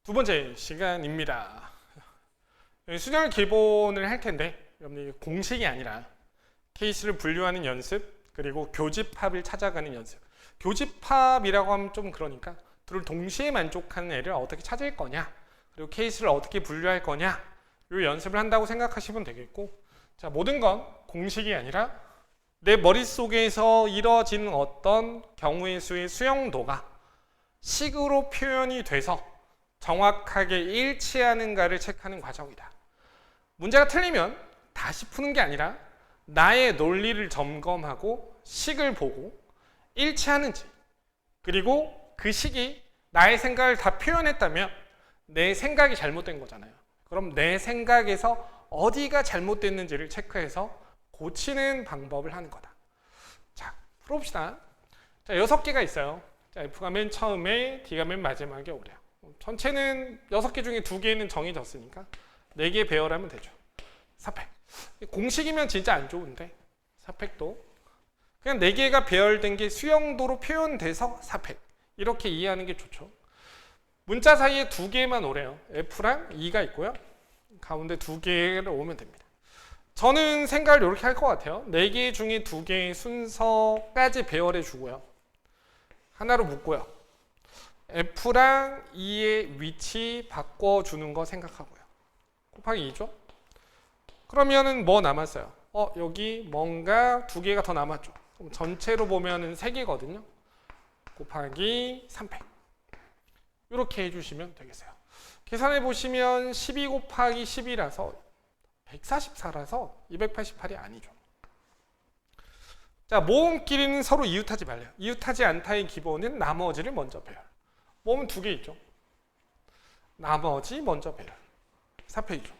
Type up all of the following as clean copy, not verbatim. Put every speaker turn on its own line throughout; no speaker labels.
두 번째 시간입니다. 수열 기본을 할 텐데 여러분들 공식이 아니라 케이스를 분류하는 연습, 그리고 교집합을 찾아가는 연습. 교집합이라고 하면 좀 그러니까 둘을 동시에 만족하는 애를 어떻게 찾을 거냐, 그리고 케이스를 어떻게 분류할 거냐, 이 연습을 한다고 생각하시면 되겠고, 자, 모든 건 공식이 아니라 내 머릿속에서 이뤄지는 어떤 경우의 수의 수용도가 식으로 표현이 돼서 정확하게 일치하는가를 체크하는 과정이다. 문제가 틀리면 다시 푸는 게 아니라 나의 논리를 점검하고 식을 보고 일치하는지, 그리고 그 식이 나의 생각을 다 표현했다면 내 생각이 잘못된 거잖아요. 그럼 내 생각에서 어디가 잘못됐는지를 체크해서 고치는 방법을 하는 거다. 자, 풀어봅시다. 자, 6개가 있어요. 자, F가 맨 처음에, D가 맨 마지막에 오래요. 전체는 6개 중에 2개는 정해졌으니까 4개 배열하면 되죠. 사팩. 공식이면 진짜 안 좋은데 사팩도 그냥 4개가 배열된 게 수용도로 표현돼서 사팩. 이렇게 이해하는 게 좋죠. 문자 사이에 2개만 오래요. F랑 E가 있고요. 가운데 2개를 오면 됩니다. 저는 생각을 이렇게 할 것 같아요. 4개 중에 2개의 순서까지 배열해 주고요. 하나로 묶고요. F랑 E의 위치 바꿔주는 거 생각하고요. 곱하기 2죠? 그러면은 뭐 남았어요? 여기 뭔가 2개가 더 남았죠. 그럼 전체로 보면은 3개거든요. 곱하기 3팩. 이렇게 해주시면 되겠어요. 계산해 보시면 12 곱하기 10이라서 144라서 288이 아니죠. 자, 모음끼리는 서로 이웃하지 말래요. 이웃하지 않다의 기본은 나머지를 먼저 배열. 모음은 2개 있죠. 나머지 먼저 배열. 4팩이죠.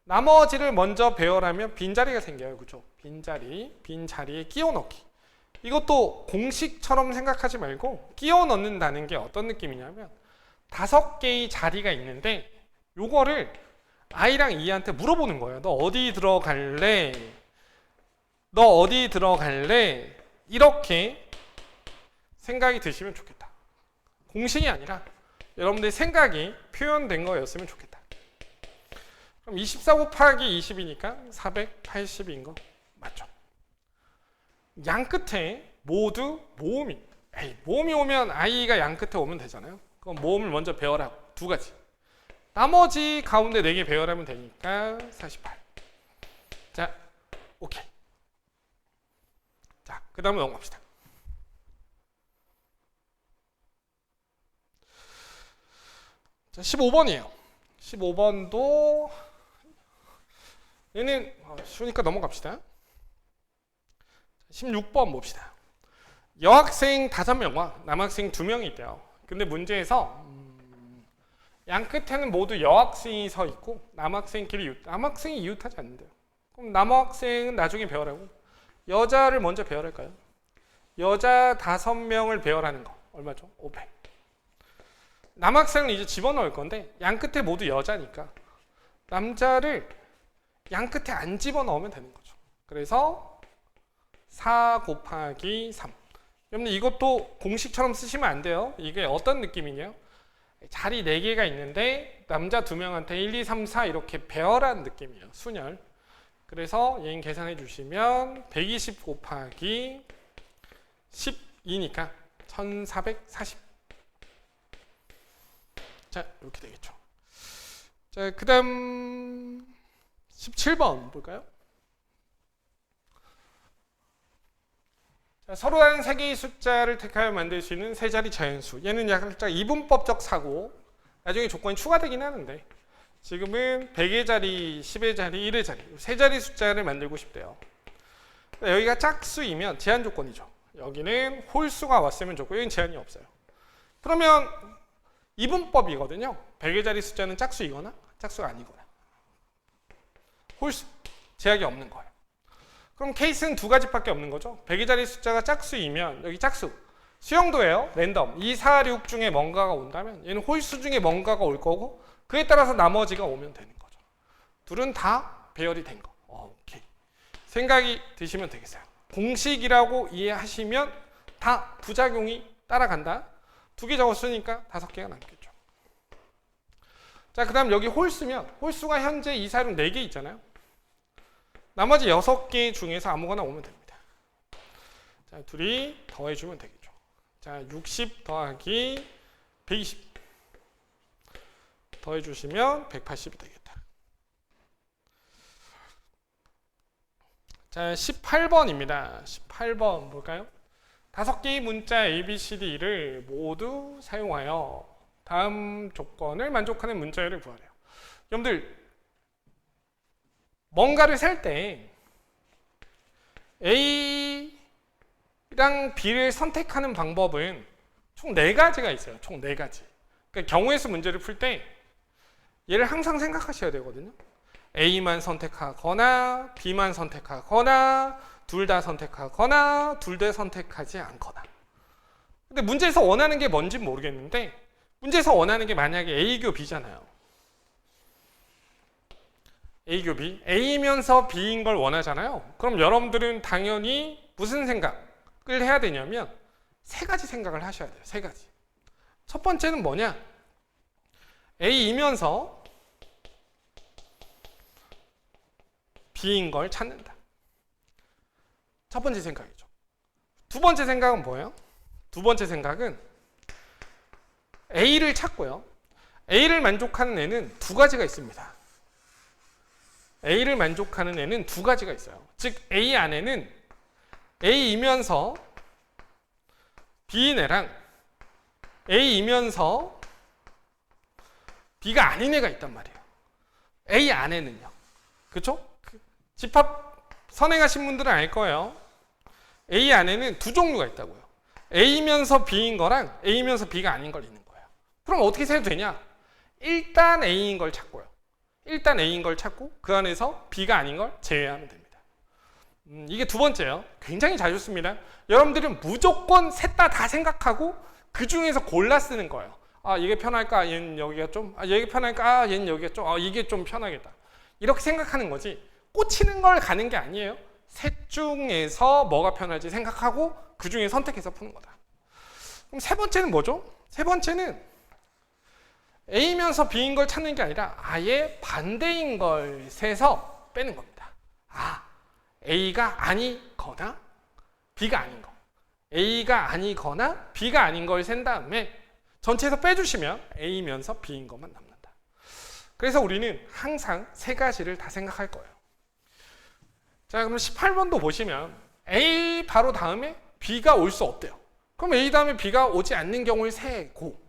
나머지를 먼저 배열하면 빈자리가 생겨요. 그죠? 빈자리, 빈자리에 끼워 넣기. 이것도 공식처럼 생각하지 말고 끼워 넣는다는 게 어떤 느낌이냐면 5개의 자리가 있는데 요거를 I랑 E한테 물어보는 거예요. 너 어디 들어갈래? 너 어디 들어갈래? 이렇게 생각이 드시면 좋겠다. 공식이 아니라 여러분들의 생각이 표현된 거였으면 좋겠다. 그럼 24 곱하기 20이니까 480인 거 맞죠? 양 끝에 모두 모음이. 모음이 오면 I가 양 끝에 오면 되잖아요. 그럼 모음을 먼저 배열하고 2가지. 나머지 가운데 4개 배열하면 되니까 48. 자, 오케이. 자, 그 다음에 넘어갑시다. 자, 15번이에요. 15번도 얘는 쉬우니까 넘어갑시다. 16번 봅시다. 여학생 5명과 남학생 2명이 있대요. 근데 문제에서 양 끝에는 모두 여학생이 서 있고 남학생끼리 남학생이 이웃하지 않는데요. 그럼 남학생은 나중에 배열하고 여자를 먼저 배열할까요? 여자 5명을 배열하는 거 얼마죠? 500. 남학생을 이제 집어넣을 건데 양 끝에 모두 여자니까 남자를 양 끝에 안 집어넣으면 되는 거죠. 그래서 4 곱하기 3. 여러분 이것도 공식처럼 쓰시면 안 돼요. 이게 어떤 느낌이냐? 자리 4개가 있는데 남자 2명한테 1, 2, 3, 4 이렇게 배열한 느낌이에요. 순열. 그래서 얘는 계산해 주시면 120 곱하기 12니까 1440. 자, 이렇게 되겠죠. 자, 그 다음 17번 볼까요? 자, 서로 다른 3개의 숫자를 택하여 만들 수 있는 세 자리 자연수. 얘는 약간 이분법적 사고. 나중에 조건이 추가되긴 하는데 지금은 100의 자리, 10의 자리, 1의 자리 세 자리 숫자를 만들고 싶대요. 여기가 짝수이면 제한 조건이죠. 여기는 홀수가 왔으면 좋고 여기는 제한이 없어요. 그러면 이분법이거든요. 100의 자리 숫자는 짝수이거나 짝수가 아니거나 홀수, 제약이 없는 거예요. 그럼 케이스는 2가지밖에 없는 거죠. 100의 자리 숫자가 짝수이면 여기 짝수 수용도예요. 랜덤 2, 4, 6 중에 뭔가가 온다면 얘는 홀수 중에 뭔가가 올 거고 그에 따라서 나머지가 오면 되는 거죠. 둘은 다 배열이 된 거. 오케이. 생각이 드시면 되겠어요. 공식이라고 이해하시면 다 부작용이 따라간다. 2개 적었으니까 5개가 남겠죠. 자, 그 다음 여기 홀수면 홀수가 현재 이 사이로 4개 있잖아요. 나머지 6개 중에서 아무거나 오면 됩니다. 자, 둘이 더해주면 되겠죠. 자, 60 더하기 120 더해주시면 180이 되겠다. 자, 18번입니다. 18번 볼까요? 5개의 문자 ABCD를 모두 사용하여 다음 조건을 만족하는 문자열을 구하래요. 여러분들 뭔가를 셀 때 A랑 B를 선택하는 방법은 총 4가지가 있어요. 총 4가지. 그러니까 경우의 수 문제를 풀 때 얘를 항상 생각하셔야 되거든요. A만 선택하거나 B만 선택하거나 둘 다 선택하거나 둘 다 선택하지 않거나. 근데 문제에서 원하는 게 뭔지 모르겠는데 문제에서 원하는 게 만약에 A교 B잖아요. A교 B. A면서 B인 걸 원하잖아요. 그럼 여러분들은 당연히 무슨 생각을 해야 되냐면 3가지 생각을 하셔야 돼요. 3가지. 첫 번째는 뭐냐? A이면서 B인 걸 찾는다. 첫 번째 생각이죠. 두 번째 생각은 뭐예요? 두 번째 생각은 A를 찾고요. A를 만족하는 애는 2가지가 있습니다. A를 만족하는 애는 2가지가 있어요. 즉 A 안에는 A이면서 B인 애랑 A이면서 B가 아닌 애가 있단 말이에요. A 안에는요. 그렇죠? 집합 선행하신 분들은 알 거예요. A 안에는 2종류가 있다고요. A면서 B인 거랑 A면서 B가 아닌 걸 있는 거예요. 그럼 어떻게 해도 되냐? 일단 A인 걸 찾고요. 일단 A인 걸 찾고 그 안에서 B가 아닌 걸 제외하면 됩니다. 이게 두 번째예요. 굉장히 자주 씁니다. 여러분들은 무조건 셋 다 생각하고 그 중에서 골라 쓰는 거예요. 아, 이게 편할까? 얘는 여기가 좀. 아, 얘가 편할까? 아, 얘는 여기가 좀. 아, 이게 좀 편하겠다. 이렇게 생각하는 거지. 꽂히는 걸 가는 게 아니에요. 셋 중에서 뭐가 편할지 생각하고 그 중에 선택해서 푸는 거다. 그럼 세 번째는 뭐죠? 세 번째는 A면서 B인 걸 찾는 게 아니라 아예 반대인 걸 세서 빼는 겁니다. 아, A가 아니거나 B가 아닌 거. A가 아니거나 B가 아닌 걸 센 다음에 전체에서 빼주시면 A면서 B인 것만 남는다. 그래서 우리는 항상 3가지를 다 생각할 거예요. 자, 그럼 18번도 보시면 A 바로 다음에 B가 올 수 없대요. 그럼 A 다음에 B가 오지 않는 경우를 세고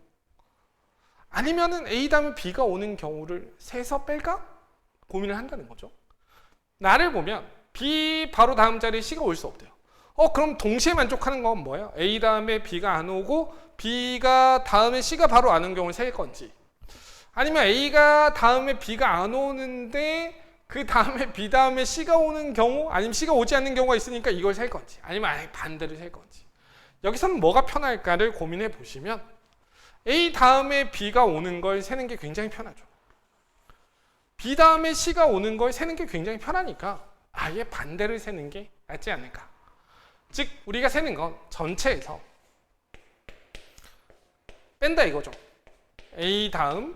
아니면은 A 다음에 B가 오는 경우를 세서 뺄까? 고민을 한다는 거죠. 나를 보면 B 바로 다음 자리에 C가 올 수 없대요. 그럼 동시에 만족하는 건 뭐예요? A 다음에 B가 안 오고 B가 다음에 C가 바로 안 오는 경우를 셀 건지 아니면 A가 다음에 B가 안 오는데 그 다음에 B 다음에 C가 오는 경우 아니면 C가 오지 않는 경우가 있으니까 이걸 셀 건지 아니면 아예 반대를 셀 건지 여기서는 뭐가 편할까를 고민해 보시면 A 다음에 B가 오는 걸 세는 게 굉장히 편하죠. B 다음에 C가 오는 걸 세는 게 굉장히 편하니까 아예 반대를 세는 게 낫지 않을까. 즉 우리가 세는 건 전체에서 뺀다 이거죠. A 다음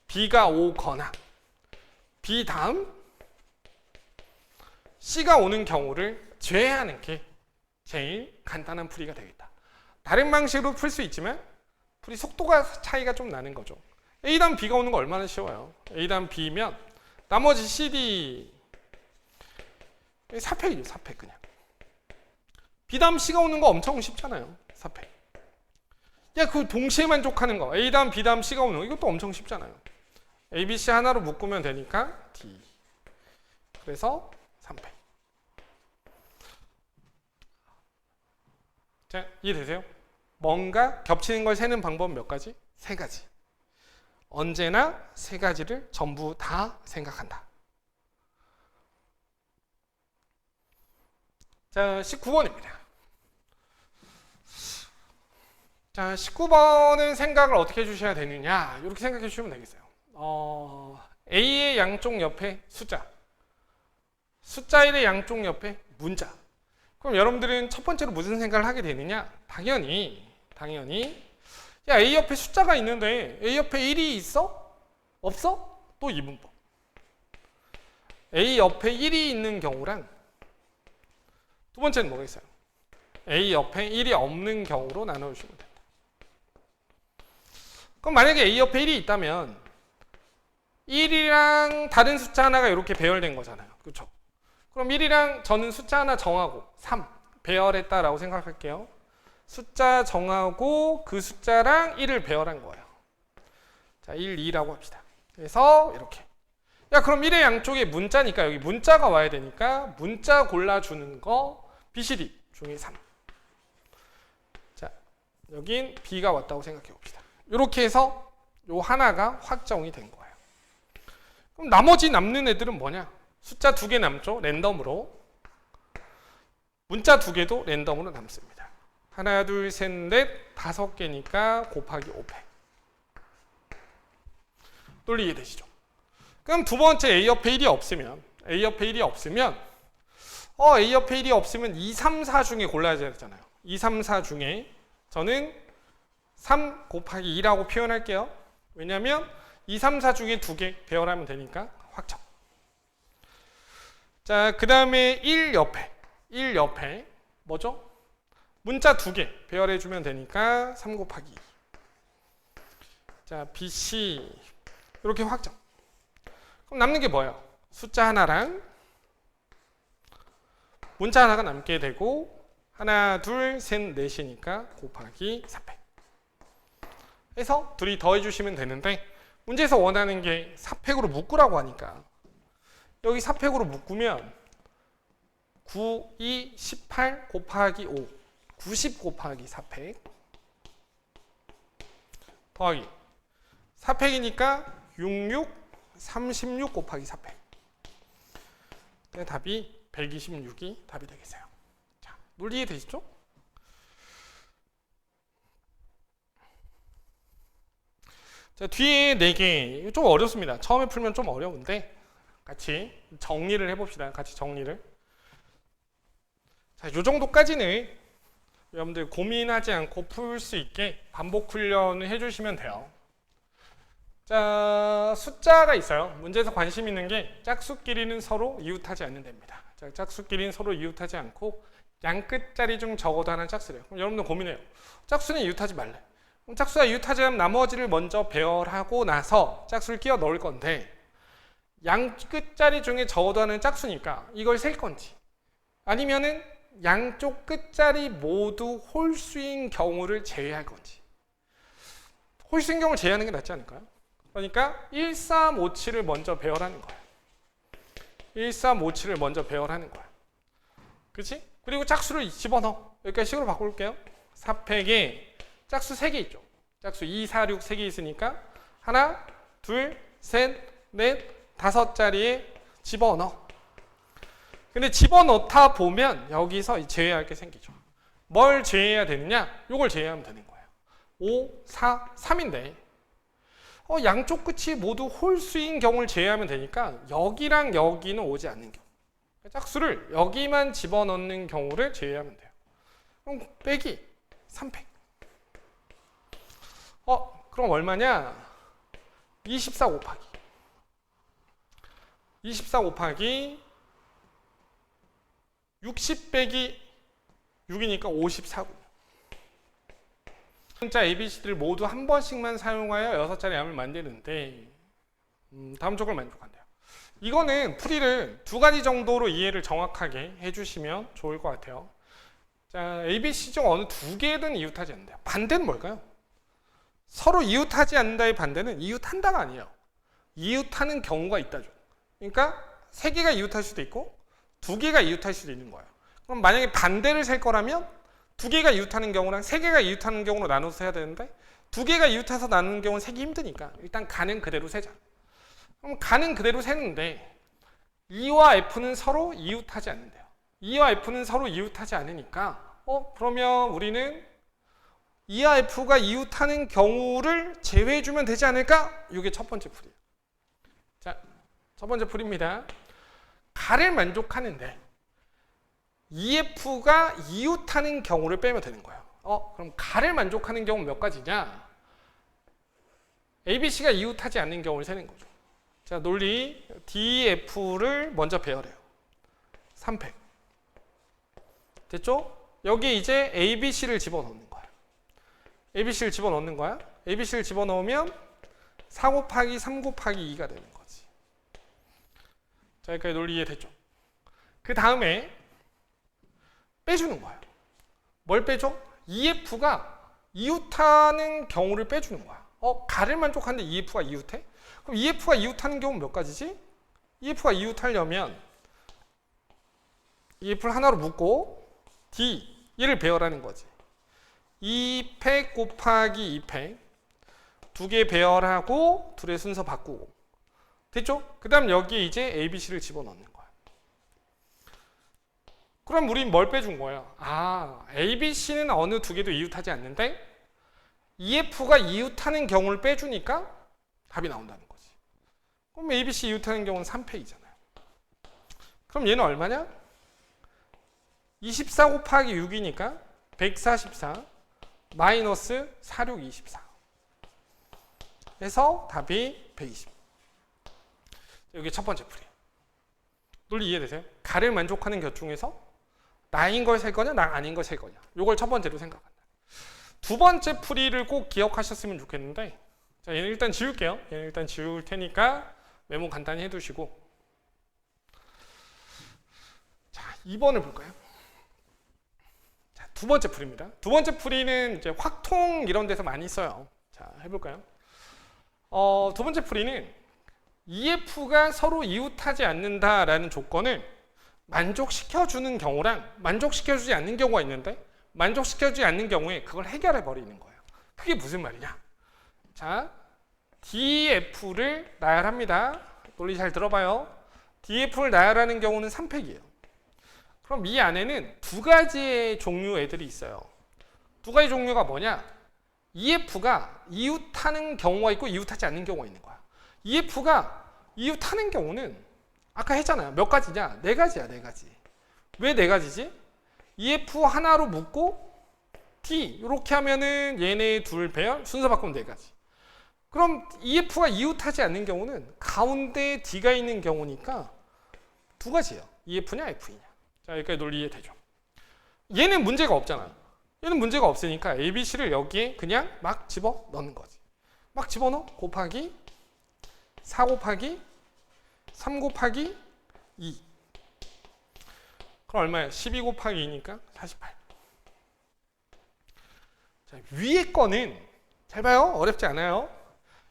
B가 오거나 B 다음 C가 오는 경우를 제외하는 게 제일 간단한 풀이가 되겠다. 다른 방식으로 풀 수 있지만 풀이 속도가 차이가 좀 나는 거죠. A 다음 B가 오는 거 얼마나 쉬워요. A 다음 B면 나머지 CD 4팩이죠. 4팩 그냥. B 다음 C가 오는 거 엄청 쉽잖아요. 4팩. 야, 그 동시에 만족하는 거. A 다음 B 다음 C가 오는 거 이것도 엄청 쉽잖아요. A, B, C 하나로 묶으면 되니까 D. 그래서 3팩. 자, 이해되세요? 뭔가 겹치는 걸 세는 방법 몇 가지? 3가지. 언제나 3가지를 전부 다 생각한다. 자, 19번입니다. 자, 19번은 생각을 어떻게 해주셔야 되느냐 이렇게 생각해 주시면 되겠어요. A의 양쪽 옆에 숫자, 숫자의 양쪽 옆에 문자. 그럼 여러분들은 첫 번째로 무슨 생각을 하게 되느냐? 당연히 야, A 옆에 숫자가 있는데 A 옆에 1이 있어? 없어? 또 이분법. A 옆에 1이 있는 경우랑 두 번째는 뭐가 있어요? A 옆에 1이 없는 경우로 나눠주시면 됩니다. 그럼 만약에 A 옆에 1이 있다면 1이랑 다른 숫자 하나가 이렇게 배열된 거잖아요. 그렇죠? 그럼 1이랑 저는 숫자 하나 정하고 3 배열했다라고 생각할게요. 숫자 정하고 그 숫자랑 1을 배열한 거예요. 자, 1, 2라고 합시다. 그래서 이렇게. 야, 그럼 1의 양쪽에 문자니까 여기 문자가 와야 되니까 문자 골라주는 거 BCD 중에 3. 자, 여긴 B가 왔다고 생각해 봅시다. 이렇게 해서 요 하나가 확정이 된 거예요. 그럼 나머지 남는 애들은 뭐냐? 숫자 2개 남죠? 랜덤으로. 문자 2개도 랜덤으로 남습니다. 하나, 둘, 셋, 넷, 5개니까 곱하기 500. 논리 이해되시죠? 그럼 두 번째 A 옆에 1이 없으면 A 옆에 1이 없으면 A 옆에 1이 없으면 2, 3, 4 중에 골라야 되잖아요. 2, 3, 4 중에 저는 3 곱하기 2라고 표현할게요. 왜냐하면 2, 3, 4 중에 2개 배열하면 되니까 확정. 자, 그 다음에 1 옆에 뭐죠? 문자 2개 배열해주면 되니까 3 곱하기 2. 자, BC 이렇게 확정. 그럼 남는 게 뭐예요? 숫자 하나랑 문자 하나가 남게 되고 하나, 둘, 셋, 넷이니까 곱하기 400. 해서 둘이 더해주시면 되는데 문제에서 원하는 게 4팩으로 묶으라고 하니까 여기 4팩으로 묶으면 9, 2, 18 곱하기 5 90 곱하기 4팩 더하기 4팩이니까 66 36 곱하기 4팩 답이 126이 답이 되겠어요. 자, 논리 이해되시죠? 자, 뒤에 4개 좀 어렵습니다. 처음에 풀면 좀 어려운데 같이 정리를 해봅시다. 같이 정리를. 자, 이 정도까지는 여러분들 고민하지 않고 풀 수 있게 반복 훈련을 해주시면 돼요. 자, 숫자가 있어요. 문제에서 관심 있는 게 짝수끼리는 서로 이웃하지 않는 데입니다. 자, 짝수끼리는 서로 이웃하지 않고 양 끝자리 중 적어도 하나는 짝수래요. 그럼 여러분들 고민해요. 짝수는 이웃하지 말래. 그럼 짝수가 이웃하지 않으면 나머지를 먼저 배열하고 나서 짝수를 끼워 넣을 건데 양 끝자리 중에 적어도 하나는 짝수니까 이걸 셀 건지 아니면은 양쪽 끝자리 모두 홀수인 경우를 제외할 건지. 홀수인 경우를 제외하는 게 낫지 않을까요? 그러니까 1, 3, 5, 7을 먼저 배열하는 거야. 1, 3, 5, 7을 먼저 배열하는 거야. 그치? 그리고 짝수를 집어넣어. 여기까지 식으로 바꿀게요. 4팩에 짝수 3개 있죠. 짝수 2, 4, 6 3개 있으니까 하나, 둘, 셋, 넷, 5자리에 집어넣어. 근데 집어넣다 보면 여기서 제외할 게 생기죠. 뭘 제외해야 되느냐? 이걸 제외하면 되는 거예요. 5, 4, 3인데 양쪽 끝이 모두 홀수인 경우를 제외하면 되니까 여기랑 여기는 오지 않는 경우. 짝수를 여기만 집어넣는 경우를 제외하면 돼요. 그럼 빼기 3팩. 그럼 얼마냐? 24 곱하기 60 빼기 6이니까 54군. 문자 ABCD를 모두 한 번씩만 사용하여 6자리 양을 만드는데 다음 쪽을 만족한대요. 이거는 풀이를 2가지 정도로 이해를 정확하게 해주시면 좋을 것 같아요. 자, ABC 중 어느 2개든 이웃하지 않는다. 반대는 뭘까요? 서로 이웃하지 않는다의 반대는 이웃한다가 아니에요. 이웃하는 경우가 있다죠. 그러니까 3개가 이웃할 수도 있고 2개가 이웃할 수도 있는 거예요. 그럼 만약에 반대를 셀 거라면 2개가 이웃하는 경우랑 3개가 이웃하는 경우로 나눠서 해야 되는데 2개가 이웃해서 나누는 경우는 세기 힘드니까 일단 가는 그대로 세자. 그럼 가는 그대로 세는데 E와 F는 서로 이웃하지 않는데요. E와 F는 서로 이웃하지 않으니까 그러면 우리는 E와 F가 이웃하는 경우를 제외해주면 되지 않을까? 이게 첫 번째 풀이에요. 자, 첫 번째 풀입니다. 가를 만족하는데 EF가 이웃하는 경우를 빼면 되는 거예요. 그럼 가를 만족하는 경우는 몇 가지냐? ABC가 이웃하지 않는 경우를 세는 거죠. 자, 논리 DF를 먼저 배열해요. 3팩. 됐죠? 여기 이제 ABC를 집어넣는 거야. ABC를 집어넣는 거야. ABC를 집어넣으면 4 곱하기 3 곱하기 2가 되는 거지. 자, 여기까지 논리 이해됐죠? 그 다음에 빼주는 거야. 뭘 빼줘? EF가 이웃하는 경우를 빼주는 거야. 가를 만족하는데 EF가 이웃해? 그럼 EF가 이웃하는 경우는 몇 가지지? EF가 이웃하려면 EF를 하나로 묶고 D, 얘를 배열하는 거지. 2팩 곱하기 2팩 두 개 배열하고 둘의 순서 바꾸고 됐죠? 그 다음 여기에 이제 ABC를 집어넣는 거야. 그럼 우린 뭘 빼준 거예요? ABC는 어느 두 개도 이웃하지 않는데 EF가 이웃하는 경우를 빼주니까 답이 나온다는 거지. 그럼 ABC 이웃하는 경우는 3팩이잖아요. 그럼 얘는 얼마냐? 24 곱하기 6이니까 144 마이너스 46, 24 해서 답이 120. 여기 첫 번째 풀이. 논리 이해되세요? 가를 만족하는 것 중에서 나인 걸 셀 거냐, 나 아닌 걸 셀 거냐. 이걸 첫 번째로 생각한다. 두 번째 풀이를 꼭 기억하셨으면 좋겠는데, 자, 얘는 일단 지울게요. 얘는 일단 지울 테니까 메모 간단히 해두시고. 자, 2번을 볼까요? 자, 두 번째 풀이입니다. 두 번째 풀이는 이제 확통 이런 데서 많이 써요. 자, 해볼까요? 두 번째 풀이는 EF가 서로 이웃하지 않는다라는 조건을 만족시켜주는 경우랑 만족시켜주지 않는 경우가 있는데 만족시켜주지 않는 경우에 그걸 해결해 버리는 거예요. 그게 무슨 말이냐? 자, DF를 나열합니다. 논리 잘 들어봐요. DF를 나열하는 경우는 3팩이에요. 그럼 이 안에는 두 가지의 종류 애들이 있어요. 두 가지 종류가 뭐냐? EF가 이웃하는 경우가 있고 이웃하지 않는 경우가 있는 거야. EF가 이웃하는 경우는 아까 했잖아요. 몇 가지냐? 네 가지야, 네 가지. 왜 네 가지지? EF 하나로 묶고 D 이렇게 하면은 얘네 둘 배열 순서 바꾸면 네 가지. 그럼 EF가 이웃하지 않는 경우는 가운데 D가 있는 경우니까 두 가지예요. EF냐 F냐. 자, 여기까지 논리 이해되죠? 얘는 문제가 없잖아요. 얘는 문제가 없으니까 ABC를 여기에 그냥 막 집어 넣는 거지. 막 집어넣어 곱하기 4 곱하기 3 곱하기 2. 그럼 얼마예요? 12 곱하기 2니까 48. 자, 위에 거는 잘 봐요. 어렵지 않아요.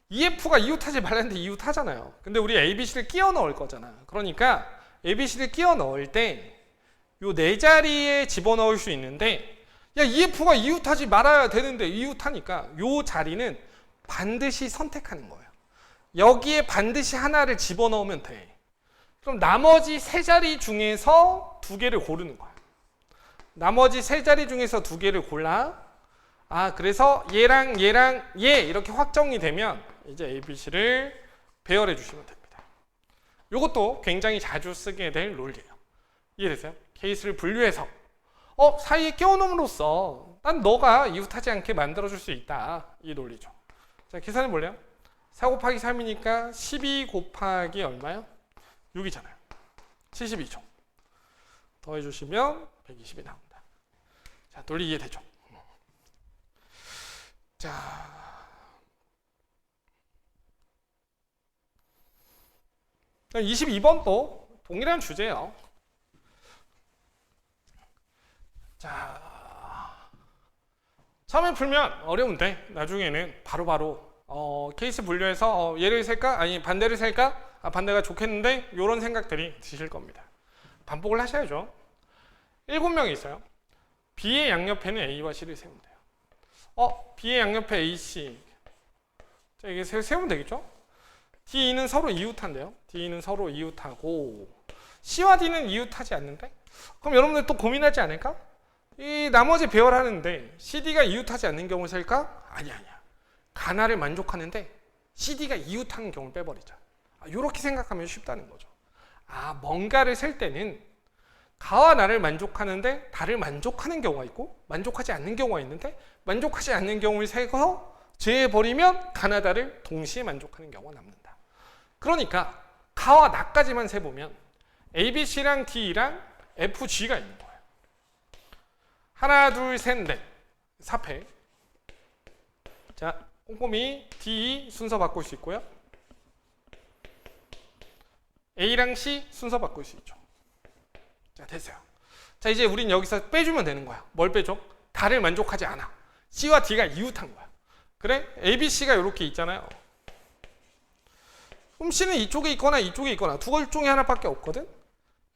EF가 이웃하지 말랐는데 이웃하잖아요. 근데 우리 ABC를 끼워 넣을 거잖아. 그러니까 ABC를 끼워 넣을 때 요 네 자리에 집어넣을 수 있는데 야, EF가 이웃하지 말아야 되는데 이웃하니까 요 자리는 반드시 선택하는 거예요. 여기에 반드시 하나를 집어넣으면 돼. 그럼 나머지 세 자리 중에서 두 개를 고르는 거야. 나머지 세 자리 중에서 두 개를 골라. 그래서 얘랑 얘랑 얘 이렇게 확정이 되면 이제 ABC를 배열해 주시면 됩니다. 이것도 굉장히 자주 쓰게 될 논리예요. 이해되세요? 케이스를 분류해서 사이에 끼워놓음으로써 난 너가 이웃하지 않게 만들어줄 수 있다. 이 논리죠. 자, 계산해 볼래요? 4 곱하기 3이니까 12 곱하기 얼마요? 6이잖아요. 72죠. 더해주시면 120이 나온다. 자, 논리 이해되죠? 자, 22번도 동일한 주제예요. 자, 처음에 풀면 어려운데 나중에는 바로바로 케이스 분류해서 얘를 셀까? 아니 반대를 셀까? 반대가 좋겠는데 이런 생각들이 드실 겁니다. 반복을 하셔야죠. 7명이 있어요. B의 양옆에는 A와 C를 세우면 돼요. B의 양옆에 A, C. 자, 이게 세우면 되겠죠? D는 서로 이웃한데요. D는 서로 이웃하고 C와 D는 이웃하지 않는데? 그럼 여러분들 또 고민하지 않을까? 이 나머지 배열하는데 CD가 이웃하지 않는 경우를 셀까? 아니야. 가나를 만족하는데 CD가 이웃하는 경우를 빼버리자. 이렇게 생각하면 쉽다는 거죠. 뭔가를 셀 때는 가와 나를 만족하는데 다를 만족하는 경우가 있고 만족하지 않는 경우가 있는데 만족하지 않는 경우를 세서 제해버리면 가나다를 동시에 만족하는 경우가 남는다. 그러니까 가와 나까지만 세보면 ABC랑 D랑 FG가 있는 거예요. 하나, 둘, 셋, 넷. 4팩. 자, 꼼꼼히 D 순서 바꿀 수 있고요. A랑 C 순서 바꿀 수 있죠. 자, 됐어요. 자, 이제 우린 여기서 빼주면 되는 거야. 뭘 빼줘? 다를 만족하지 않아. C와 D가 이웃한 거야. 그래? A, B, C가 이렇게 있잖아요. 그럼 C는 이쪽에 있거나 이쪽에 있거나 두 걸 중에 하나밖에 없거든?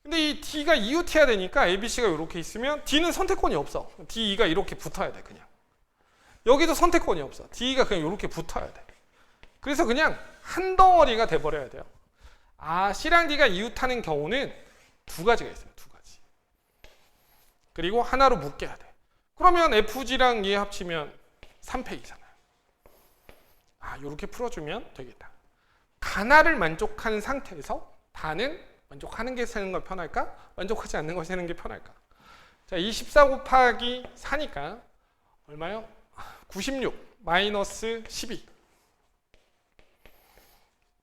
근데 이 D가 이웃해야 되니까 A, B, C가 이렇게 있으면 D는 선택권이 없어. D가 이렇게 붙어야 돼, 그냥. 여기도 선택권이 없어. D가 그냥 이렇게 붙어야 돼. 그래서 그냥 한 덩어리가 돼버려야 돼요. 아, C랑 D가 이웃하는 경우는 두 가지가 있어요. 두 가지. 그리고 하나로 묶여야 돼. 그러면 FG랑 얘 합치면 3팩이잖아요. 아, 이렇게 풀어주면 되겠다. 가나를 만족하는 상태에서 다는 만족하는 게 세는 걸 편할까? 만족하지 않는 걸 세는 게 편할까? 자, 24 곱하기 4니까 얼마요? 96 마이너스 12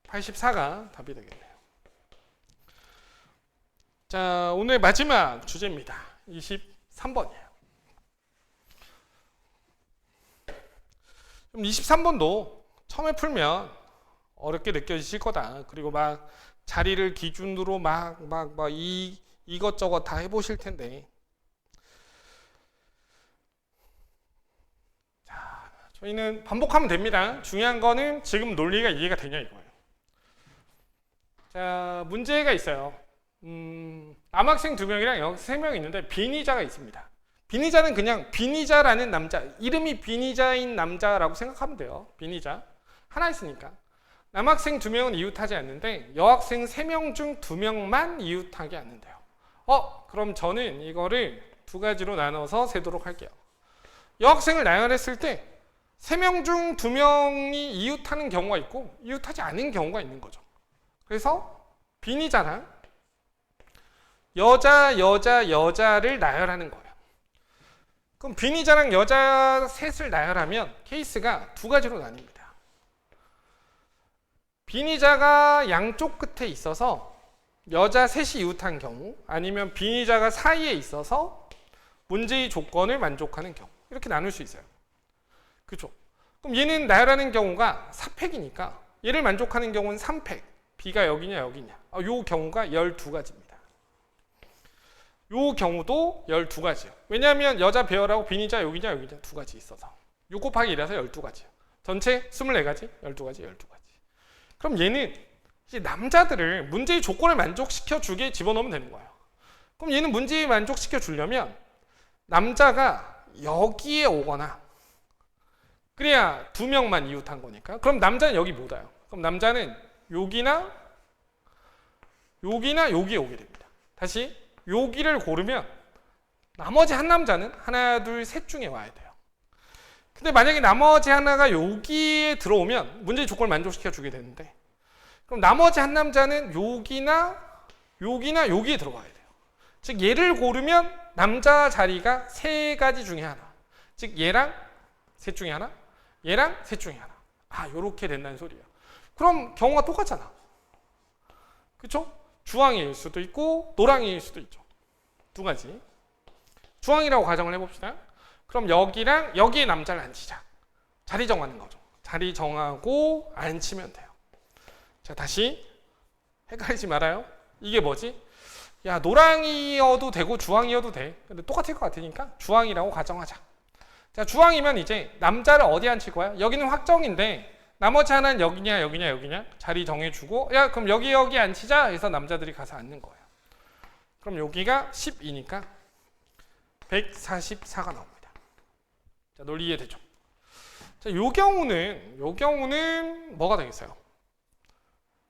84가 답이 되겠네요. 자, 오늘 마지막 주제입니다. 23번이에요. 그럼 23번도 처음에 풀면 어렵게 느껴지실 거다. 그리고 막 자리를 기준으로 막 이것저것 다 해보실 텐데. 자, 저희는 반복하면 됩니다. 중요한 거는 지금 논리가 이해가 되냐 이거예요. 자, 문제가 있어요. 남학생 2명이랑 여학생 3명 있는데 빈의자가 있습니다. 빈의자는 그냥 빈의자라는 남자, 이름이 빈의자인 남자라고 생각하면 돼요. 빈의자. 하나 있으니까. 남학생 2명은 이웃하지 않는데 여학생 3명 중 2명만 이웃하게 않는데요. 그럼 저는 이거를 두 가지로 나눠서 세도록 할게요. 여학생을 나열했을 때 3명 중 2명이 이웃하는 경우가 있고 이웃하지 않은 경우가 있는 거죠. 그래서 빈의자랑 여자를 나열하는 거예요. 그럼 빈의자랑 여자 셋을 나열하면 케이스가 두 가지로 나뉩니다. 빈의자가 양쪽 끝에 있어서 여자 셋이 이웃한 경우, 아니면 빈의자가 사이에 있어서 문제의 조건을 만족하는 경우, 이렇게 나눌 수 있어요. 그렇죠? 그럼 얘는 나열하는 경우가 4팩이니까 얘를 만족하는 경우는 3팩, B가 여기냐 여기냐. 요 경우가 12가지입니다. 요 경우도 12가지예요. 왜냐하면 여자 배열하고 빈의자 여기냐 여기냐 두 가지 있어서 6 곱하기 1이라서 12가지예요. 전체 24가지, 12가지. 그럼 얘는 이제 남자들을 문제의 조건을 만족시켜 주게 집어넣으면 되는 거예요. 그럼 얘는 문제에 만족시켜 주려면 남자가 여기에 오거나 그래야 2명만 이웃한 거니까. 그럼 남자는 여기 못 와요. 그럼 남자는 여기나 여기에 오게 됩니다. 다시 여기를 고르면 나머지 한 남자는 하나, 둘, 셋 중에 와야 돼요. 근데 만약에 나머지 하나가 여기에 들어오면 문제의 조건을 만족시켜 주게 되는데, 그럼 나머지 한 남자는 여기나 여기에 들어가야 돼요. 즉 얘를 고르면 남자 자리가 3가지 중에 하나, 즉 얘랑 셋 중에 하나, 얘랑 셋 중에 하나. 요렇게 된다는 소리예요. 그럼 경우가 똑같잖아. 그쵸? 주황일 수도 있고 노랑일 수도 있죠. 두 가지. 주황이라고 가정을 해봅시다. 그럼 여기랑 여기에 남자를 앉히자. 자리 정하는 거죠. 자리 정하고 앉히면 돼요. 자, 다시 헷갈리지 말아요. 이게 뭐지? 야, 노랑이어도 되고 주황이어도 돼. 근데 똑같을 것 같으니까 주황이라고 가정하자. 자, 주황이면 이제 남자를 어디 앉힐 거야? 여기는 확정인데 나머지 하나는 여기냐 자리 정해주고, 야 그럼 여기 앉히자 해서 남자들이 가서 앉는 거예요. 그럼 여기가 12니까 144가 나옵니다. 자, 논리 이해되죠? 자, 요 경우는 뭐가 되겠어요?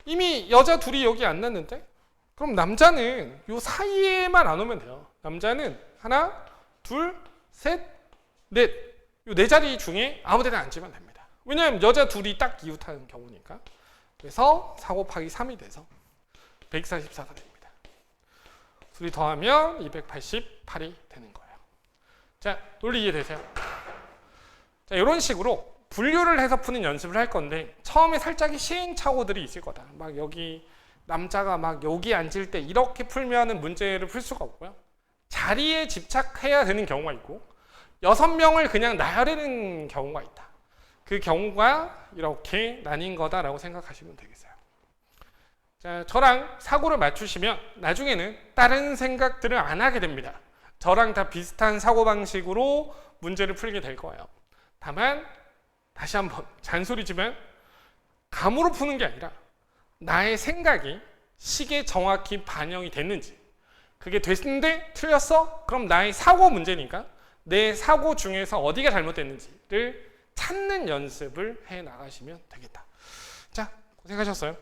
이미 여자 둘이 여기 앉았는데, 그럼 남자는 요 사이에만 안 오면 돼요. 남자는 하나, 둘, 셋, 넷, 요 네 자리 중에 아무 데나 앉으면 됩니다. 왜냐하면 여자 둘이 딱 이웃하는 경우니까. 그래서 4 곱하기 3이 돼서 144가 됩니다. 둘이 더하면 288이 되는 거예요. 자, 논리 이해되세요? 자, 이런 식으로 분류를 해서 푸는 연습을 할 건데 처음에 살짝의 시행착오들이 있을 거다. 막 여기 남자가 막 여기 앉을 때 이렇게 풀면은 문제를 풀 수가 없고요. 자리에 집착해야 되는 경우가 있고 6명을 그냥 나열하는 경우가 있다. 그 경우가 이렇게 나뉜 거다라고 생각하시면 되겠어요. 자, 저랑 사고를 맞추시면 나중에는 다른 생각들을 안 하게 됩니다. 저랑 다 비슷한 사고방식으로 문제를 풀게 될 거예요. 다만 다시 한번 잔소리지만 감으로 푸는 게 아니라 나의 생각이 식에 정확히 반영이 됐는지, 그게 됐는데 틀렸어? 그럼 나의 사고 문제니까 내 사고 중에서 어디가 잘못됐는지를 찾는 연습을 해 나가시면 되겠다. 자, 고생하셨어요.